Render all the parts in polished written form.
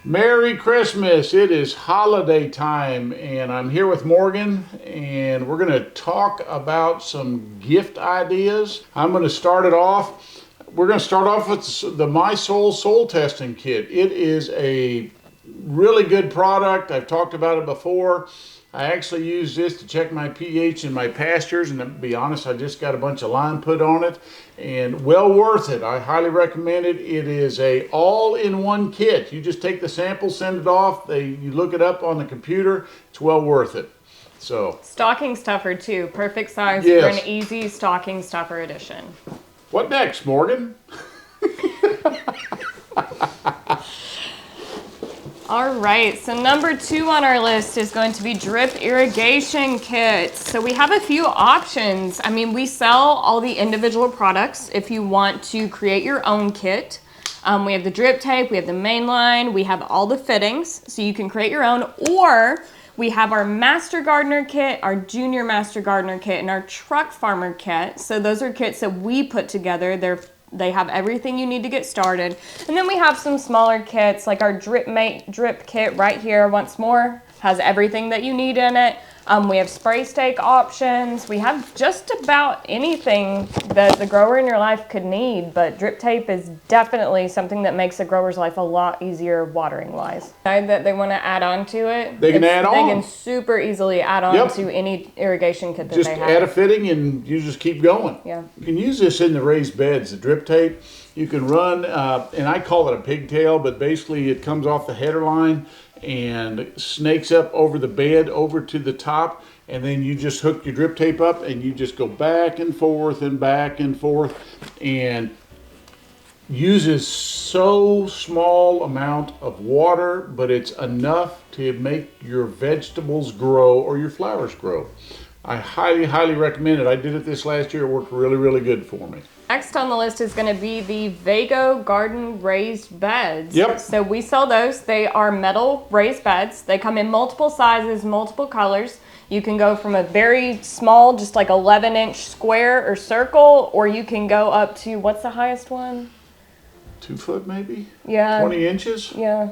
Merry Christmas! It is holiday time, and I'm here with Morgan, and we're going to talk about some gift ideas. I'm going to start it off. We're going to start off with the My Soul Testing Kit. It is a really good product. I've talked about it before. I actually use this to check my pH in my pastures, and to be honest, I just got a bunch of lime put on it, and well worth it. I highly recommend it. It is a all-in-one kit. You just take the sample, send it off, you look it up on the computer. It's well worth it. So stocking stuffer too, perfect size yes, for an easy stocking stuffer edition. What next, Morgan? All right, so number 2 on our list is going to be drip irrigation kits. So we have a few options. I mean, we sell all the individual products if you want to create your own kit. We have the drip tape, we have the main line, we have all the fittings, so you can create your own, or we have our Master Gardener kit, our Junior Master Gardener kit, and our Truck Farmer kit. So those are kits that we put together. They have everything you need to get started. And then we have some smaller kits like our Drip Mate drip kit right here. Once more, has everything that you need in it. We have spray stake options. We have just about anything that the grower in your life could need, but drip tape is definitely something that makes a grower's life a lot easier watering wise. That they want to add on to it. They can add on. They can super easily add on to any irrigation kit that just they have. Add a fitting and you just keep going. Yeah. You can use this in the raised beds, the drip tape. You can run, and I call it a pigtail, but basically it comes off the header line and snakes up over the bed over to the top, and then you just hook your drip tape up and you just go back and forth and uses so small amount of water, but it's enough to make your vegetables grow or your flowers grow. I highly recommend it. I did it this last year. It worked really good for me. Next on the list is going to be the Vago Garden raised beds. Yep. So we sell those. They are metal raised beds. They come in multiple sizes, multiple colors. You can go from a very small, just like 11-inch square or circle, or you can go up to, what's the highest one? 2 foot maybe? Yeah. 20 inches? Yeah.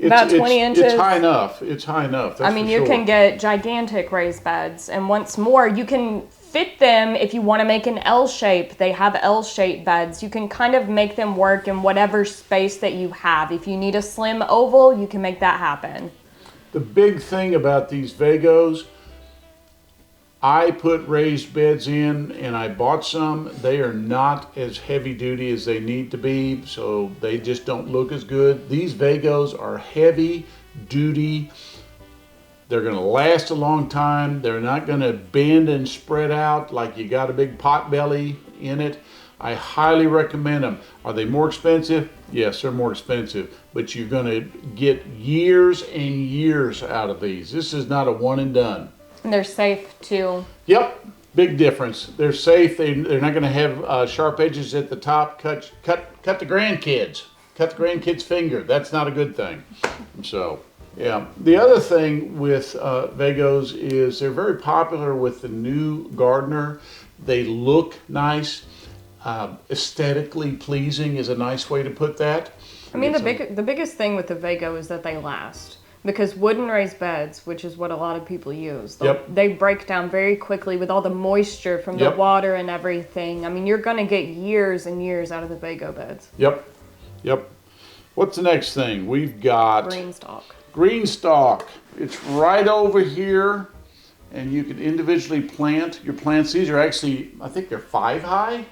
About 20 inches. It's high enough. It's high enough. That's I mean, for you sure. can get gigantic raised beds. And once more, you can fit them if you want to make an L shape. They have L-shaped beds. You can kind of make them work in whatever space that you have. If you need a slim oval, you can make that happen. The big thing about these Vagos, I put raised beds in and I bought some. They are not as heavy duty as they need to be, so they just don't look as good. These Vagos are heavy duty. They're going to last a long time. They're not going to bend and spread out like you got a big pot belly in it. I highly recommend them. Are they more expensive? Yes, they're more expensive, but you're going to get years and years out of these. This is not a one and done. And they're safe too. Yep, big difference. They're safe. They're not going to have sharp edges at the top. Cut the grandkids. Cut the grandkids' finger. That's not a good thing. So, yeah. The other thing with Vagos is they're very popular with the new gardener. They look nice. Aesthetically pleasing is a nice way to put that. I mean, the biggest thing with the Vago is that they last. Because wooden raised beds, which is what a lot of people use, they break down very quickly with all the moisture from the water and everything. I mean, you're going to get years and years out of the Vago beds. Yep. What's the next thing? We've got Green stalk. It's right over here, and you can individually plant your plants. These are actually, I think they're 5 high.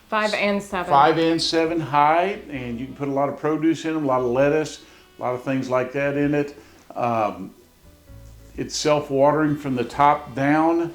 5 and 7. 5 and 7 high, and you can put a lot of produce in them, a lot of lettuce, a lot of things like that in it. It's self-watering from the top down.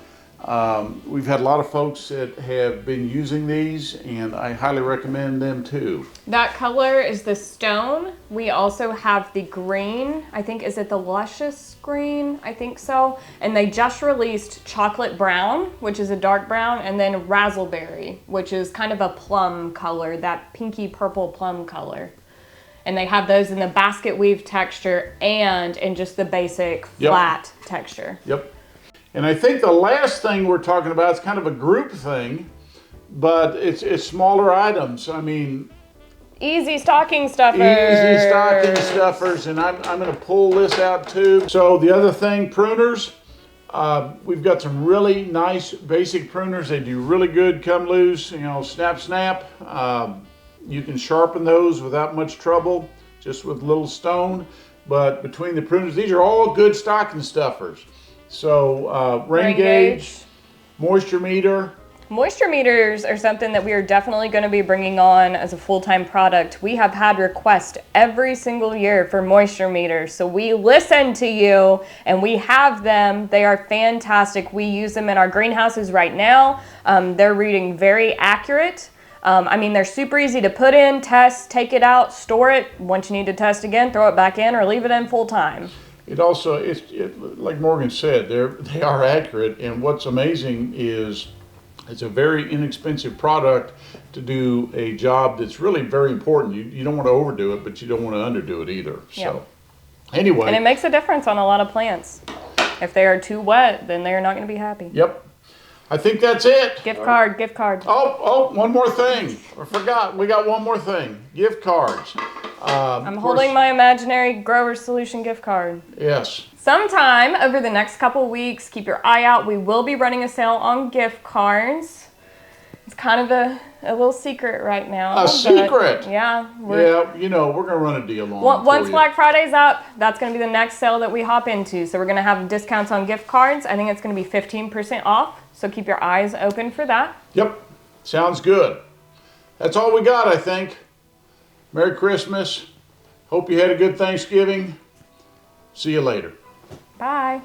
We've had a lot of folks that have been using these, and I highly recommend them too. That color is the stone. We also have the green. I think, is it the luscious green? I think so. And they just released chocolate brown, which is a dark brown, and then razzleberry, which is kind of a plum color, that pinky purple plum color. And they have those in the basket weave texture and in just the basic flat texture. Yep. And I think the last thing we're talking about is kind of a group thing, but it's smaller items. I mean, Easy stocking stuffers. Easy stocking stuffers, and I'm going to pull this out too. So the other thing, pruners. We've got some really nice basic pruners. They do really good come loose, snap, snap. You can sharpen those without much trouble, just with a little stone. But between the pruners, these are all good stocking stuffers. So rain gauge, moisture meter. Moisture meters are something that we are definitely going to be bringing on as a full-time product. We have had requests every single year for moisture meters. So we listen to you and we have them. They are fantastic. We use them in our greenhouses right now. They're reading very accurate. They're super easy to put in, test, take it out, store it. Once you need to test again, throw it back in or leave it in full time. It also, like Morgan said, they are accurate. And what's amazing is it's a very inexpensive product to do a job that's really very important. You don't want to overdo it, but you don't want to underdo it either. So anyway. And it makes a difference on a lot of plants. If they are too wet, then they're not going to be happy. Yep. I think that's it. Gift card. Oh, one more thing. I forgot. We got one more thing. Gift cards. I'm holding my imaginary Grower Solution gift card. Yes. Sometime over the next couple weeks, keep your eye out. We will be running a sale on gift cards. It's kind of a little secret right now. A secret? Yeah. We're going to run a deal on Once Black Friday's up, that's going to be the next sale that we hop into. So we're going to have discounts on gift cards. I think it's going to be 15% off. So keep your eyes open for that. Yep. Sounds good. That's all we got, I think. Merry Christmas. Hope you had a good Thanksgiving. See you later. Bye.